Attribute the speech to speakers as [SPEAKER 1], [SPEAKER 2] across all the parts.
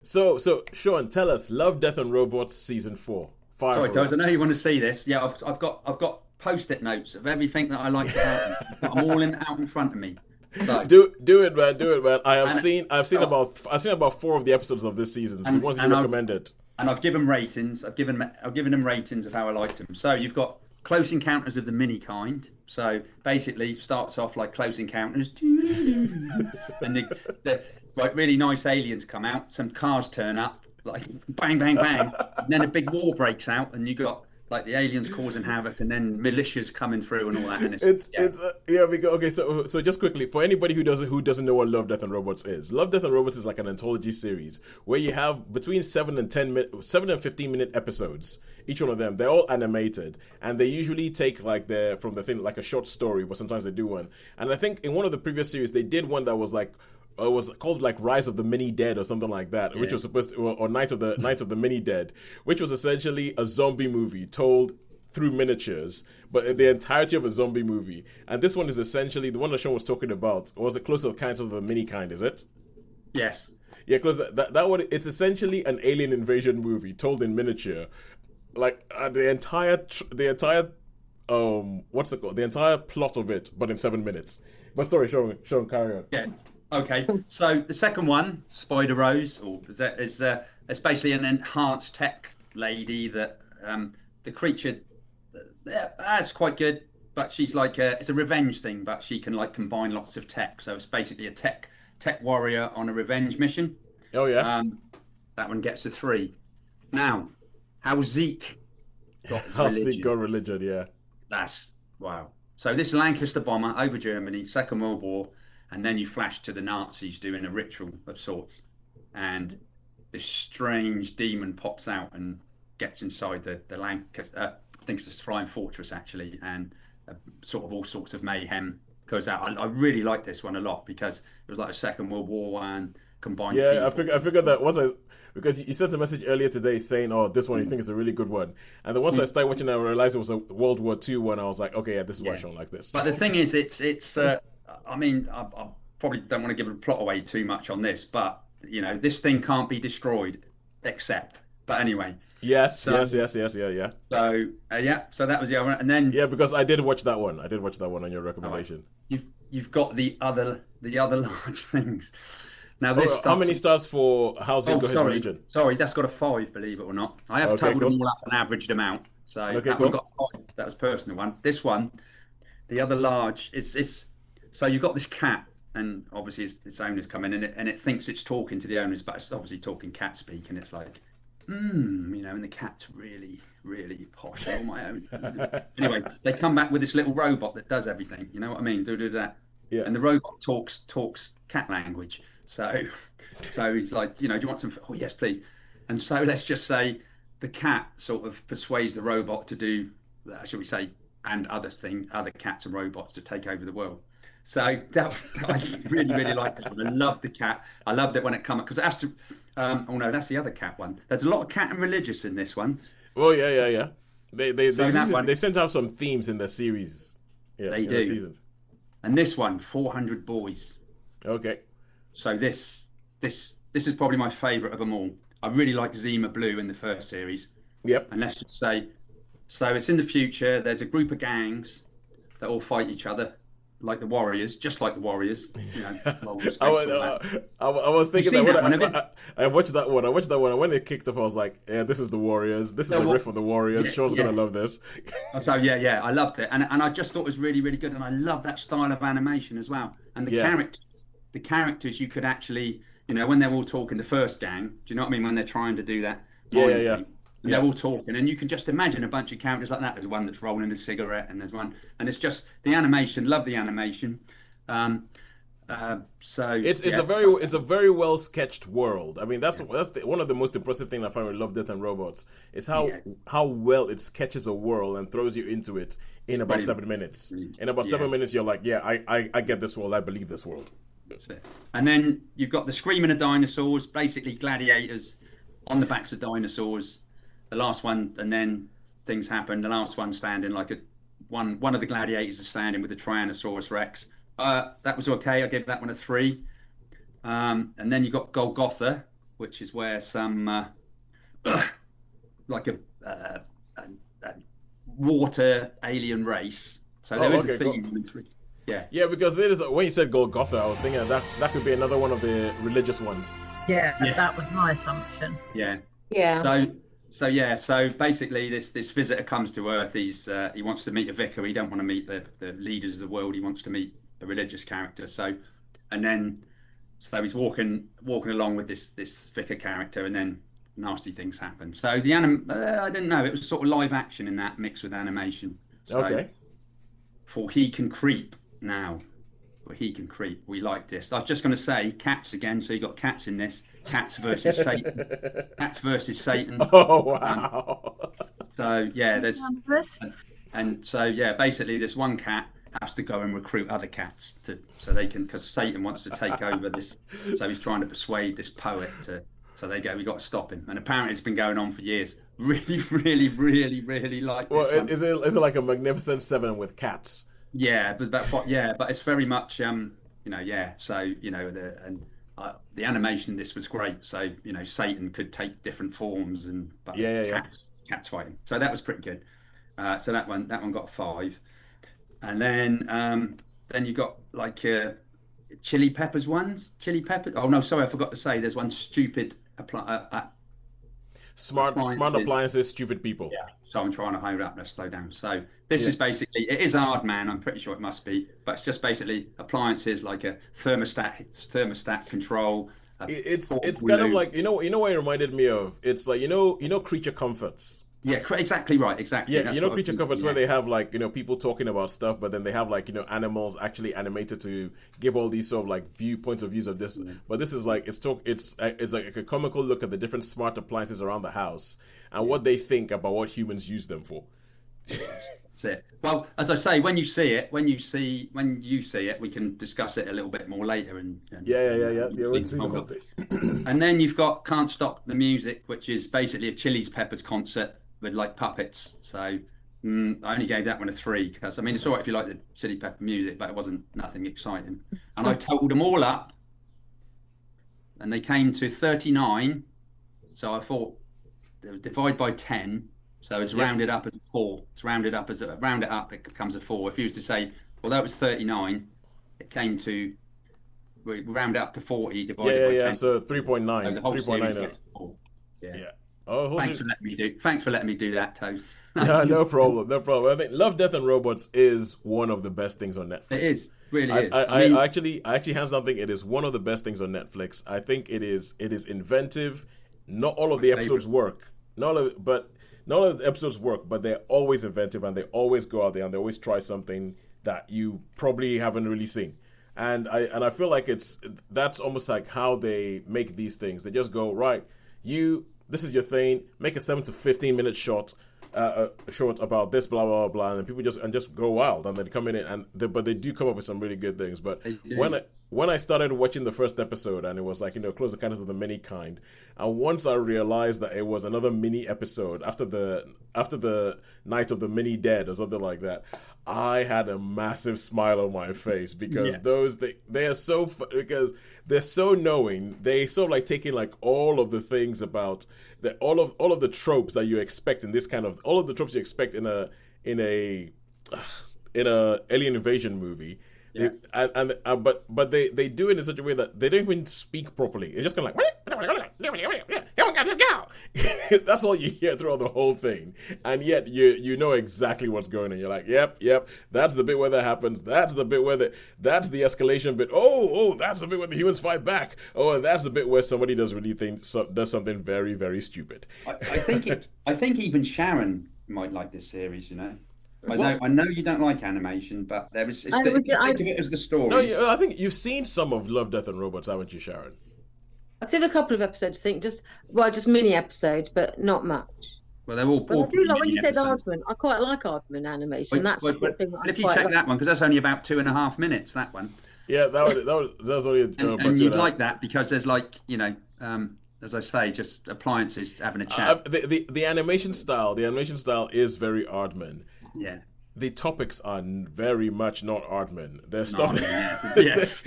[SPEAKER 1] So Sean, tell us, Love, Death and Robots season 4. Fire
[SPEAKER 2] Sorry,
[SPEAKER 1] for
[SPEAKER 2] Toes. I
[SPEAKER 1] us.
[SPEAKER 2] know you want to see this. Yeah, I've got post-it notes of everything that I liked about them. I've got them all out in front of me. So
[SPEAKER 1] Do it, man. Do it, man.
[SPEAKER 2] and
[SPEAKER 1] I've seen about 4 of the episodes of this season. The
[SPEAKER 2] and
[SPEAKER 1] ones you
[SPEAKER 2] and I've
[SPEAKER 1] recommended.
[SPEAKER 2] and I've given ratings. I've given them ratings of how I liked them. So you've got Close Encounters of the Mini Kind. So basically, starts off like Close Encounters, and the like really nice aliens come out. Some cars turn up, like bang, bang, bang, and then a big war breaks out, and you got like the aliens causing havoc, and then militias coming through and all that. And yeah,
[SPEAKER 1] It's yeah. Okay. So just quickly for anybody who doesn't know what Love, Death and Robots is. Love, Death and Robots is like an anthology series where you have between 7 and 15 minute episodes. Each one of them, they're all animated, and they usually take like from the thing like a short story, but sometimes they do one. And I think in one of the previous series they did one that was like it was called like Rise of the Mini Dead or something like that, which
[SPEAKER 2] yeah.
[SPEAKER 1] was supposed to, or Night of the Mini Dead, which was essentially a zombie movie told through miniatures, but the entirety of a zombie movie. And this one is essentially the one that Sean was talking about. Was it Close Encounters of the Mini Kind? Is it?
[SPEAKER 2] Yes.
[SPEAKER 1] Yeah, close that one. It's essentially an alien invasion movie told in miniature. Like the entire what's it called? The entire plot of it, but in 7 minutes. But sorry, Sean, carry on.
[SPEAKER 2] Yeah. Okay. So the second one, Spider Rose, or it's basically an enhanced tech lady that the creature. Yeah, that's quite good, but she's like it's a revenge thing, but she can like combine lots of tech. So it's basically a tech warrior on a revenge mission.
[SPEAKER 1] Oh yeah.
[SPEAKER 2] Um, that one gets a 3. Now, how Zeke got his
[SPEAKER 1] I'll see
[SPEAKER 2] religion.
[SPEAKER 1] God religion. Yeah.
[SPEAKER 2] That's wow. So this Lancaster bomber over Germany, Second World War, and then you flash to the Nazis doing a ritual of sorts, and this strange demon pops out and gets inside the Lancaster. I think it's a flying fortress actually, and sort of all sorts of mayhem goes out. I really like this one a lot because it was like a Second World War one combined
[SPEAKER 1] Yeah,
[SPEAKER 2] people.
[SPEAKER 1] I figured that once I because you sent a message earlier today saying, "Oh, this one you think is a really good one," and then once I started watching, I realized it was a World War II one. I was like, "Okay, yeah, this is why
[SPEAKER 2] Yeah,
[SPEAKER 1] Sean likes this."
[SPEAKER 2] but the thing is, it's. I mean, I probably don't want to give the plot away too much on this, but this thing can't be destroyed, except. But anyway,
[SPEAKER 1] Yes,
[SPEAKER 2] so
[SPEAKER 1] yes, yes, yes, yeah, yeah,
[SPEAKER 2] yeah, so that was the other one, and then
[SPEAKER 1] yeah. Because I did watch that one. I did watch that one on your
[SPEAKER 2] all right,
[SPEAKER 1] recommendation.
[SPEAKER 2] you've got the other large things. Now this
[SPEAKER 1] Oh, how
[SPEAKER 2] starts
[SPEAKER 1] many
[SPEAKER 2] with.
[SPEAKER 1] stars for How's It
[SPEAKER 2] Oh,
[SPEAKER 1] Go His
[SPEAKER 2] sorry,
[SPEAKER 1] Religion?
[SPEAKER 2] sorry, that's got a 5, believe it or not. I have
[SPEAKER 1] Okay,
[SPEAKER 2] totaled them
[SPEAKER 1] cool.
[SPEAKER 2] all up and averaged them out. So
[SPEAKER 1] Okay,
[SPEAKER 2] that one
[SPEAKER 1] cool.
[SPEAKER 2] got a 5. That was personal one. This one, the other large, it's so you've got this cat, and obviously its owners come in, and it thinks it's talking to the owners, but it's obviously talking cat speak, and it's like, and the cat's really, really posh on my own. Anyway, they come back with this little robot that does everything. You know what I mean? Do that,
[SPEAKER 1] Yeah.
[SPEAKER 2] and the robot talks cat language. So he's like, do you want some? Oh yes, please. And so let's just say the cat sort of persuades the robot to do, shall we say, and other cats and robots to take over the world. So that I really, really like that one. I love the cat. I loved it when it came up because it has to. Oh no, that's the other cat one. There's a lot of cat and religious in this one.
[SPEAKER 1] Oh yeah, yeah,
[SPEAKER 2] So,
[SPEAKER 1] yeah.
[SPEAKER 2] so that one
[SPEAKER 1] They seem to have some themes in their series. Yeah,
[SPEAKER 2] they
[SPEAKER 1] in the
[SPEAKER 2] do,
[SPEAKER 1] seasons.
[SPEAKER 2] and this one, 400 boys.
[SPEAKER 1] Okay.
[SPEAKER 2] So this is probably my favourite of them all. I really like Zima Blue in the first series,
[SPEAKER 1] Yep.
[SPEAKER 2] and let's just say, so it's in the future. There's a group of gangs that all fight each other, like the Warriors, just like the Warriors. Roll the
[SPEAKER 1] I
[SPEAKER 2] space,
[SPEAKER 1] was,
[SPEAKER 2] all that.
[SPEAKER 1] I was
[SPEAKER 2] You've
[SPEAKER 1] thinking that
[SPEAKER 2] seen
[SPEAKER 1] when
[SPEAKER 2] that one, have you?
[SPEAKER 1] I watched that one. I watched that one, and when it kicked off, I was like, "Yeah, this is the Warriors. This is
[SPEAKER 2] So
[SPEAKER 1] a
[SPEAKER 2] what?
[SPEAKER 1] riff on the Warriors.
[SPEAKER 2] Yeah,
[SPEAKER 1] Sean's gonna
[SPEAKER 2] yeah.
[SPEAKER 1] love this."
[SPEAKER 2] So yeah, I loved it, and I just thought it was really, really good, and I love that style of animation as well. And
[SPEAKER 1] Yeah,
[SPEAKER 2] the characters you could actually, when they're all talking, the first gang, do you know what I mean? When they're trying to do that
[SPEAKER 1] yeah, yeah,
[SPEAKER 2] mind
[SPEAKER 1] yeah,
[SPEAKER 2] thing, and they're
[SPEAKER 1] yeah,
[SPEAKER 2] all talking, and you can just imagine a bunch of characters like that. There's one that's rolling a cigarette, and there's one, and it's just the animation. Love the animation. Um, so yeah,
[SPEAKER 1] it's a very well sketched world. I mean,
[SPEAKER 2] yeah,
[SPEAKER 1] one of the most impressive things I find with Love, Death and Robots is
[SPEAKER 2] yeah,
[SPEAKER 1] how well it sketches a world and throws you into it in
[SPEAKER 2] it's
[SPEAKER 1] about
[SPEAKER 2] brilliant.
[SPEAKER 1] 7 minutes.
[SPEAKER 2] Brilliant.
[SPEAKER 1] In about
[SPEAKER 2] Yeah,
[SPEAKER 1] 7 minutes, you're like, yeah, I get this world. I believe this world.
[SPEAKER 2] that's it. And then you've got the screaming of dinosaurs, basically gladiators on the backs of dinosaurs. The last one, and then things happen. The last one standing like a one of the gladiators is standing with the Tyrannosaurus Rex. That was okay. I gave that one a 3. And then you got Golgotha, which is where some like a water alien race. So there
[SPEAKER 1] Oh,
[SPEAKER 2] is a
[SPEAKER 1] okay, cool.
[SPEAKER 2] theme running through. Yeah,
[SPEAKER 1] Yeah, because there is, when you said Golgotha, I was thinking that could be another one of the religious ones.
[SPEAKER 3] Yeah,
[SPEAKER 2] yeah,
[SPEAKER 3] that was my assumption.
[SPEAKER 2] yeah.
[SPEAKER 4] Yeah.
[SPEAKER 2] So basically, this visitor comes to Earth. He wants to meet a vicar. He don't want to meet the leaders of the world. He wants to meet a religious character. So he's walking along with this vicar character, and then nasty things happen. So I didn't know, it was sort of live action in that mixed with animation. So
[SPEAKER 1] Okay.
[SPEAKER 2] for He Can Creep now. For He Can Creep. We like this. I was just going to say cats again. So you got cats in this. Cats versus Satan. Cats versus Satan.
[SPEAKER 1] Oh wow.
[SPEAKER 2] So yeah,
[SPEAKER 3] Examples?
[SPEAKER 2] and so yeah, basically this one cat has to go and recruit other cats so they can, because Satan wants to take over this. So he's trying to persuade this poet to. So they go, we got to stop him. And apparently it's been going on for years. Really, really, really, really like this
[SPEAKER 1] Well,
[SPEAKER 2] one.
[SPEAKER 1] is it like a Magnificent Seven with cats?
[SPEAKER 2] Yeah, but it's very much yeah. So the animation in this was great. So Satan could take different forms, but
[SPEAKER 1] Yeah.
[SPEAKER 2] cats fighting. So that was pretty good. So that one got 5, and then you got like Chili Peppers ones. Chili Peppers. Oh no, sorry, I forgot to say. There's one stupid
[SPEAKER 1] Smart appliances, stupid people.
[SPEAKER 2] Yeah. So I'm trying to hold up. Let's slow down. So this is basically, it is hard, man. I'm pretty sure it must be, but it's just basically appliances like a thermostat control.
[SPEAKER 1] It's kind of like what it reminded me of. It's like Creature Comforts.
[SPEAKER 2] Yeah, exactly right. Exactly.
[SPEAKER 1] Yeah,
[SPEAKER 2] That's
[SPEAKER 1] Creature Comforts where they have like people talking about stuff, but then they have like animals actually animated to give all these sort of like points of views of this. Mm-hmm. But this is like it's like a comical look at the different smart appliances around the house and what they think about what humans use them for.
[SPEAKER 2] That's it. Well, as I say, when you see it, we can discuss it a little bit more later.
[SPEAKER 1] Yeah. We'll see the whole thing.
[SPEAKER 2] And then you've got Can't Stop the Music, which is basically a Chili Peppers concert with like puppets. So I only gave that one a 3 because it's all right if you like the Chili Pepper music, but it wasn't nothing exciting. And I totaled them all up, and they came to 39. So I thought divide by 10. So it's rounded up as a 4. It's rounded up round it up, it becomes a 4. If you was to say, well, that was 39, it came to we round it up to 40 divided by 10.
[SPEAKER 1] So 3.9.
[SPEAKER 2] So the whole
[SPEAKER 1] 3.9.
[SPEAKER 2] series gets 4. Yeah.
[SPEAKER 1] Oh,
[SPEAKER 2] thanks for letting me do that, Toast.
[SPEAKER 1] Yeah, no problem. I think Love, Death, and Robots is one of the best things on Netflix.
[SPEAKER 2] It is, really is.
[SPEAKER 1] I actually hands down think it is one of the best things on Netflix. I think it is inventive. Not all of the episodes work. Not all of the episodes work, but they're always inventive and they always go out there and they always try something that you probably haven't really seen. And I feel like that's almost like how they make these things. They just go, right, this is your thing. Make a 7 to 15 minute short about this, blah blah blah, and people just go wild, and then come in but they do come up with some really good things. But when I started watching the first episode, and it was like Close Encounters of the Mini Kind, and once I realized that it was another mini episode after the Night of the Mini Dead or something like that, I had a massive smile on my face because they are so because they're so knowing. They sort of like taking like all of the things about all of the tropes that you expect in this kind of all of the tropes you expect in a alien invasion movie. Yeah. But they do it in such a way that they don't even speak properly. It's just kind of like let's go. That's all you hear throughout the whole thing, and yet you know exactly what's going on. You're like, yep, that's the bit where that happens. That's the bit where that's the escalation bit. Oh, that's the bit where the humans fight back. Oh, and that's the bit where somebody does something very, very stupid.
[SPEAKER 2] I think even Sharon might like this series. I know you don't like animation, but think of it as the story.
[SPEAKER 1] No, I think you've seen some of Love, Death, and Robots, haven't you, Sharon?
[SPEAKER 4] I've seen a couple of episodes. I think just mini episodes, but not much.
[SPEAKER 2] Well, they're all.
[SPEAKER 4] But I do like when you said Aardman. I quite like Aardman animation. That's the thing.
[SPEAKER 2] If you check that one, because that's only about 2.5 minutes. That one.
[SPEAKER 1] Yeah, that was only.
[SPEAKER 2] And you'd like that because there's as I say, just appliances having a chat.
[SPEAKER 1] The animation style is very Aardman.
[SPEAKER 2] Yeah.
[SPEAKER 1] the topics are very much not Aardman. There's stuff.
[SPEAKER 2] Yes.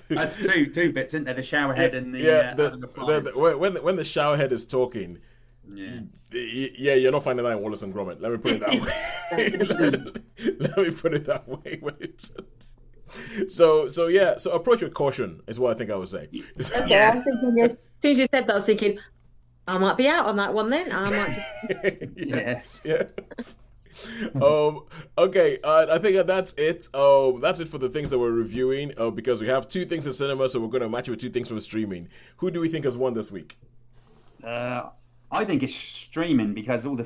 [SPEAKER 2] That's two bits, isn't there? The shower head and the
[SPEAKER 1] when the shower head is talking. Yeah, you're not finding that in Wallace and Gromit. Let me put it that way. Let me put it that way. So approach with caution is what I think I would say.
[SPEAKER 4] Okay, I was thinking, as soon as you said that, I was thinking, I might be out on that one then. I might just...
[SPEAKER 1] Yeah. Okay, I think that's it. That's it for the things that we're reviewing. Because we have 2 things in cinema, so we're going to match it with 2 things from streaming. Who do we think has won this week?
[SPEAKER 2] I think it's streaming because all the